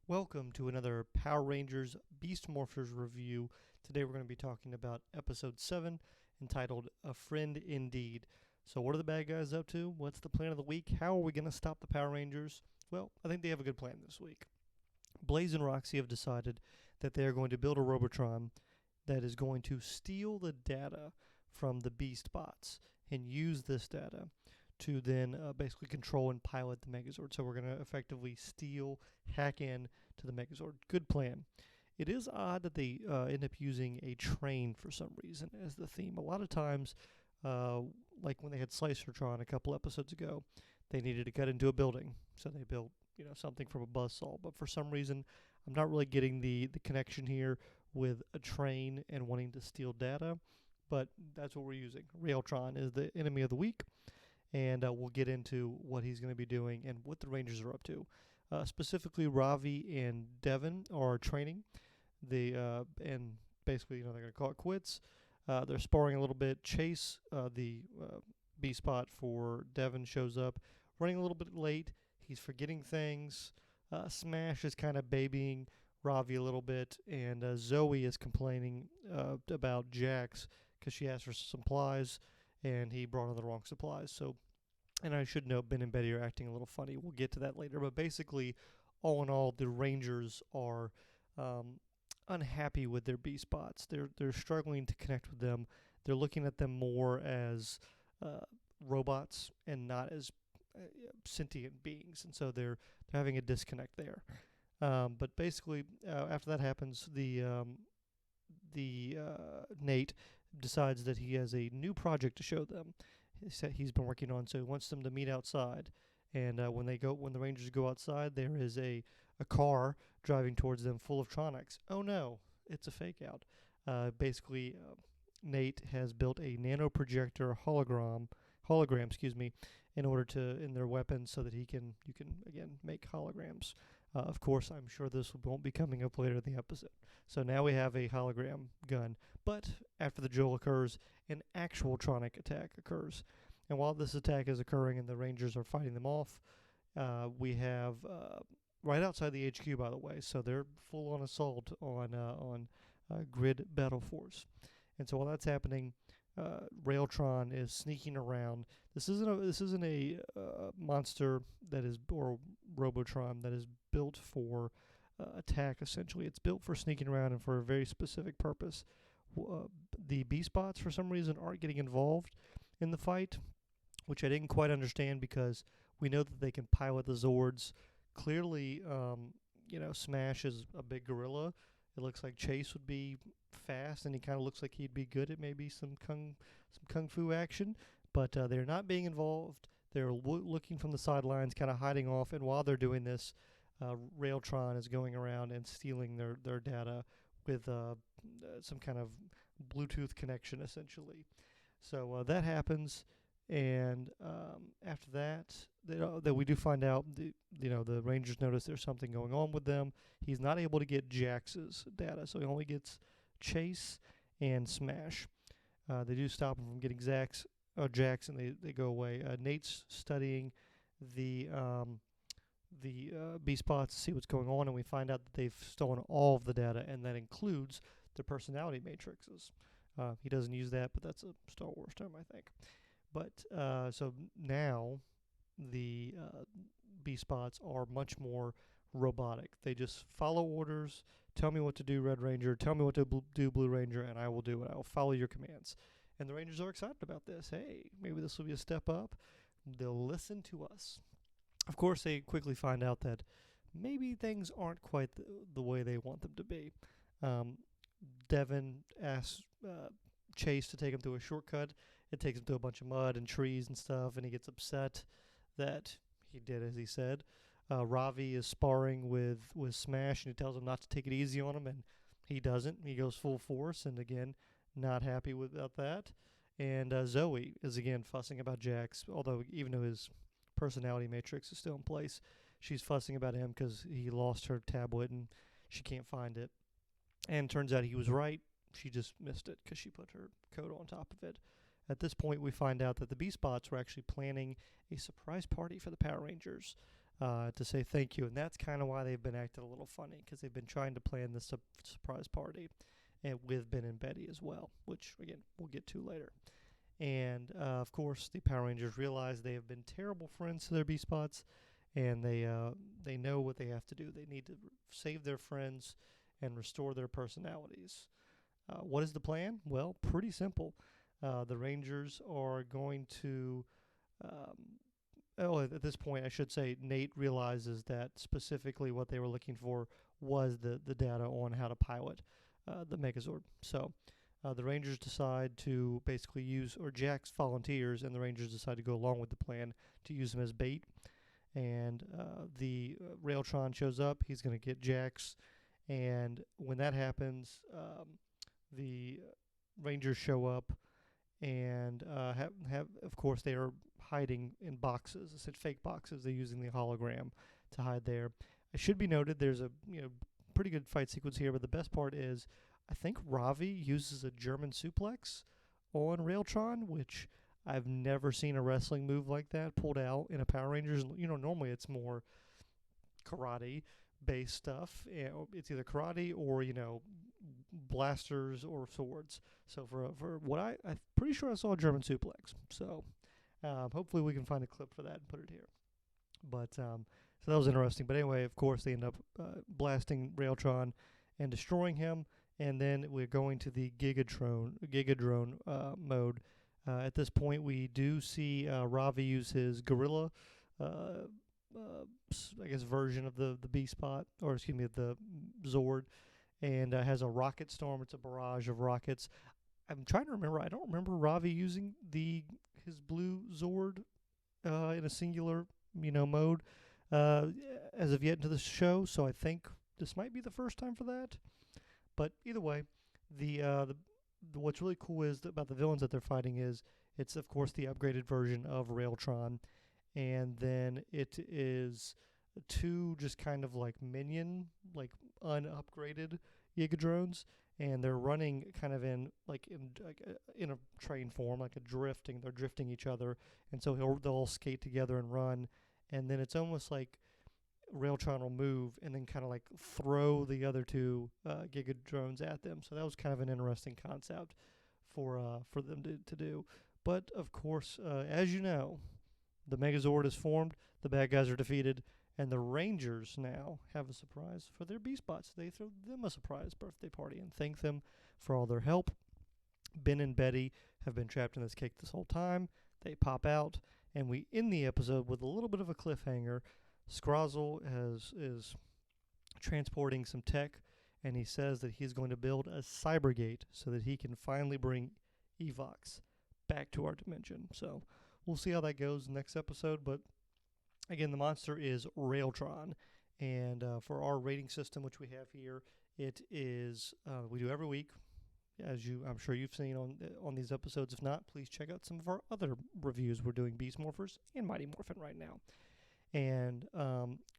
Welcome to another Power Rangers Beast Morphers review. Today we're going to be talking about episode 7 entitled A Friend Indeed. So what are the bad guys up to? What's the plan of the week? How are we going to stop the Power Rangers? Well, I think they have a good plan this week. Blaze and Roxy have decided that they are going to build a Robotron that is going to steal the data from the Beast bots and use this data to then basically control and pilot the Megazord. So we're going to effectively hack in to the Megazord. Good plan. It is odd that they end up using a train for some reason as the theme. A lot of times, like when they had Slicertron a couple episodes ago, they needed to cut into a building, so they built something from a buzzsaw. But for some reason, I'm not really getting the connection here with a train and wanting to steal data. But that's what we're using. Railtron is the enemy of the week, and we'll get into what he's going to be doing and what the Rangers are up to. Specifically, Ravi and Devin are training. And basically, they're going to call it quits. They're sparring a little bit. Chase, the B spot for Devin, shows up, running a little bit late. He's forgetting things. Smash is kind of babying Ravi a little bit, and Zoe is complaining about Jax because she asked for supplies, and he brought in the wrong supplies. So, and I should note, Ben and Betty are acting a little funny. We'll get to that later. But basically, all in all, the Rangers are unhappy with their B spots. They're struggling to connect with them. They're looking at them more as robots and not as sentient beings, and so they're having a disconnect there. But basically, after that happens, the Nate decides that he has a new project to show them. He's been working on, so he wants them to meet outside. And when the Rangers go outside, there is a car driving towards them full of Tronics. Oh no, it's a fake out. Basically, Nate has built a nano projector hologram, in order to in their weapons so that you can again make holograms. Of course, I'm sure this won't be coming up later in the episode. So now we have a hologram gun. But after the duel occurs, an actual Tronic attack occurs. And while this attack is occurring and the Rangers are fighting them off, we have right outside the HQ, by the way. So they're full on assault on Grid Battle Force. And so while that's happening, Railtron is sneaking around. This isn't a monster that is or Robotron that is built for attack. Essentially, it's built for sneaking around and for a very specific purpose. The B spots for some reason aren't getting involved in the fight, which I didn't quite understand because we know that they can pilot the Zords. Clearly, Smash is a big gorilla. It looks like Chase would be fast, and he kind of looks like he'd be good at maybe some kung fu action. But they're not being involved. They're looking from the sidelines, kind of hiding off. And while they're doing this, Railtron is going around and stealing their data with some kind of Bluetooth connection, essentially. So that happens, and after that we do find out the Rangers notice there's something going on with them. He's not able to get Jax's data, so he only gets Chase and Smash. They do stop him from getting Jax, and they go away. Nate's studying the B spots to see what's going on, and we find out that they've stolen all of the data, and that includes their personality matrices. He doesn't use that, but that's a Star Wars term, I think. But so now the B spots are much more robotic. They just follow orders. Tell me what to do, Red Ranger. Tell me what to do, Blue Ranger, and I will do it. I will follow your commands. And the Rangers are excited about this. Hey, maybe this will be a step up. They'll listen to us. Of course, they quickly find out that maybe things aren't quite the way they want them to be. Devin asks Chase to take him through a shortcut. It takes him to a bunch of mud and trees and stuff, and he gets upset that he did as he said. Ravi is sparring with Smash, and he tells him not to take it easy on him, and he doesn't. He goes full force, and again, not happy about that. And Zoe is again fussing about Jax, although even though his personality matrix is still in place, she's fussing about him because he lost her tablet and she can't find it. And turns out he was right. She just missed it because she put her coat on top of it. At this point, we find out that the B-Spots were actually planning a surprise party for the Power Rangers. to say thank you. And that's kind of why they've been acting a little funny, because they've been trying to plan this surprise party, and with Ben and Betty as well, which again we'll get to later. And of course, the Power Rangers realize they have been terrible friends to their B spots, and they know what they have to do. They need to save their friends and restore their personalities. What is the plan? Well, pretty simple. The Rangers are going to. At this point, I should say Nate realizes that specifically what they were looking for was the data on how to pilot the Megazord. So the Rangers decide to basically use, or Jax volunteers, and the Rangers decide to go along with the plan to use him as bait. And the Railtron shows up. He's going to get Jax, and when that happens, the Rangers show up, and have of course they are hiding in boxes. I said fake boxes. They're using the hologram to hide there. It should be noted there's a pretty good fight sequence here, but the best part is I think Ravi uses a German suplex on Railtron, which I've never seen a wrestling move like that pulled out in a Power Rangers. Normally it's more karate based stuff. It's either karate or blasters or swords. So for what I'm pretty sure I saw a German suplex. So hopefully we can find a clip for that and put it here. But so that was interesting. But anyway, of course they end up blasting Railtron and destroying him. And then we're going to the Gigadrone mode. At this point, we do see Ravi use his gorilla, I guess, version of the B spot, or excuse me, the Zord, and has a rocket storm. It's a barrage of rockets. I'm trying to remember. I don't remember Ravi using his blue Zord in a singular mode as of yet into the show. So I think this might be the first time for that. But either way, the what's really cool is about the villains that they're fighting is it's of course the upgraded version of Railtron, and then it is two just kind of like minion, like unupgraded Gigadrones, and they're running kind of in a train form, like a drifting. They're drifting each other, and so they'll all skate together and run, and then it's almost like Railtron will move and then kind of like throw the other two Gigadrones at them. So that was kind of an interesting concept for them to do. But of course, as you know, the Megazord is formed, the bad guys are defeated, and the Rangers now have a surprise for their B-Spots. They throw them a surprise birthday party and thank them for all their help. Ben and Betty have been trapped in this cake this whole time. They pop out, and we end the episode with a little bit of a cliffhanger. Scrozzle is transporting some tech, and he says that he's going to build a cybergate so that he can finally bring Evox back to our dimension. So we'll see how that goes next episode. But again, the monster is Railtron, and for our rating system, which we have here, it is we do every week, as I'm sure you've seen on these episodes. If not, please check out some of our other reviews. We're doing Beast Morphers and Mighty Morphin right now. And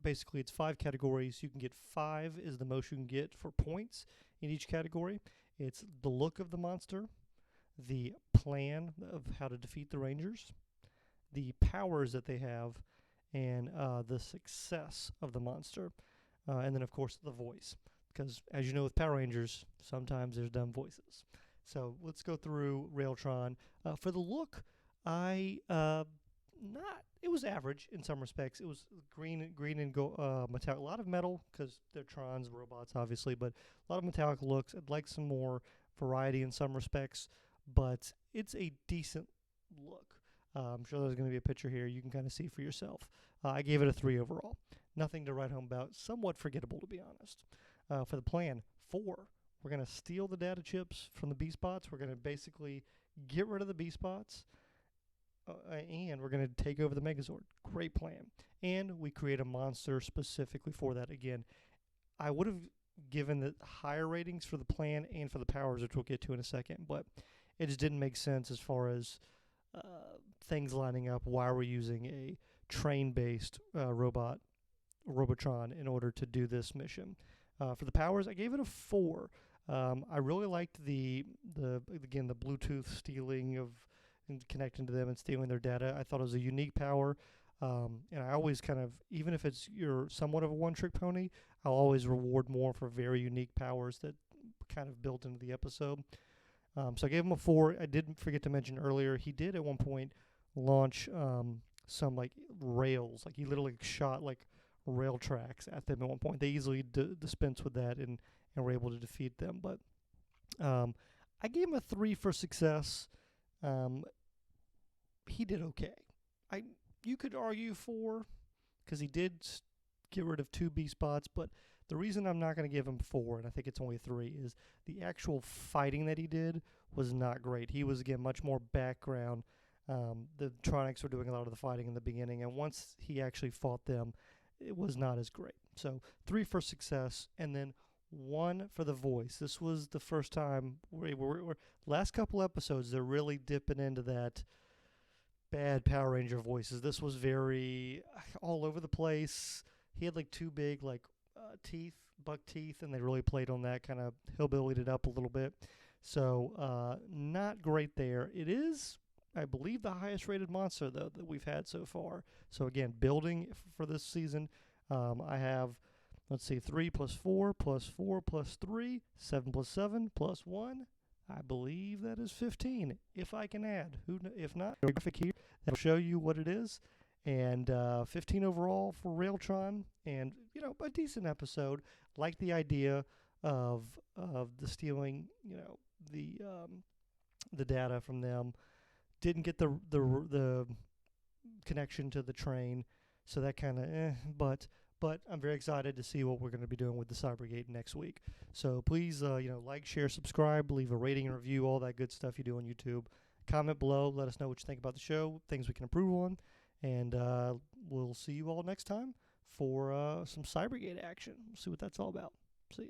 basically, it's 5 categories. You can get 5 is the most you can get for points in each category. It's the look of the monster, the plan of how to defeat the Rangers, the powers that they have, and the success of the monster. And then, of course, the voice. Because, as you know, with Power Rangers, sometimes there's dumb voices. So let's go through Railtron. For the look, it was average in some respects. It was green and metallic. A lot of metal because they're Trons, robots, obviously, but a lot of metallic looks. I'd like some more variety in some respects, but it's a decent look. I'm sure there's going to be a picture here you can kind of see for yourself. I gave it a 3 overall. Nothing to write home about. Somewhat forgettable, to be honest. For the plan, 4. We're going to steal the data chips from the B-Spots. We're going to basically get rid of the B-Spots. And we're going to take over the Megazord. Great plan. And we create a monster specifically for that. Again, I would have given the higher ratings for the plan and for the powers, which we'll get to in a second, but it just didn't make sense as far as things lining up. Why we're using a train-based Robotron in order to do this mission. For the powers, I gave it a 4. I really liked the Bluetooth stealing of and connecting to them and stealing their data. I thought it was a unique power. And I always kind of, even if it's you're somewhat of a one-trick pony, I'll always reward more for very unique powers that kind of built into the episode. So I gave him a 4. I did forget to mention earlier, he did at one point launch some like rails. Like he literally shot like rail tracks at them at one point. They easily dispense with that and were able to defeat them. But I gave him a 3 for success. He did okay. You could argue 4 because he did get rid of 2 B spots, but the reason I'm not going to give him 4, and I think it's only 3, is the actual fighting that he did was not great. He was, again, much more background. The Tronics were doing a lot of the fighting in the beginning, and once he actually fought them, it was not as great. So 3 for success, and then 1 for the voice. This was the first time, last couple episodes, they're really dipping into that bad Power Ranger voices. This was very all over the place. He had like 2 big like teeth, buck teeth, and they really played on that, kind of hillbillied it up a little bit. So not great there. It is, I believe, the highest rated monster though that we've had so far. So again, building for this season, I have, let's see, 3 plus 4 plus 4 plus 3, 7 plus 7 plus 1. I believe that is 15, if I can add. If not, a graphic here that'll show you what it is. And 15 overall for Railtron, and a decent episode. Like the idea of the stealing, the data from them. Didn't get the connection to the train, so that kind of But I'm very excited to see what we're going to be doing with the Cybergate next week. So please, like, share, subscribe, leave a rating and review, all that good stuff you do on YouTube. Comment below. Let us know what you think about the show, things we can improve on. And we'll see you all next time for some Cybergate action. We'll see what that's all about. See ya.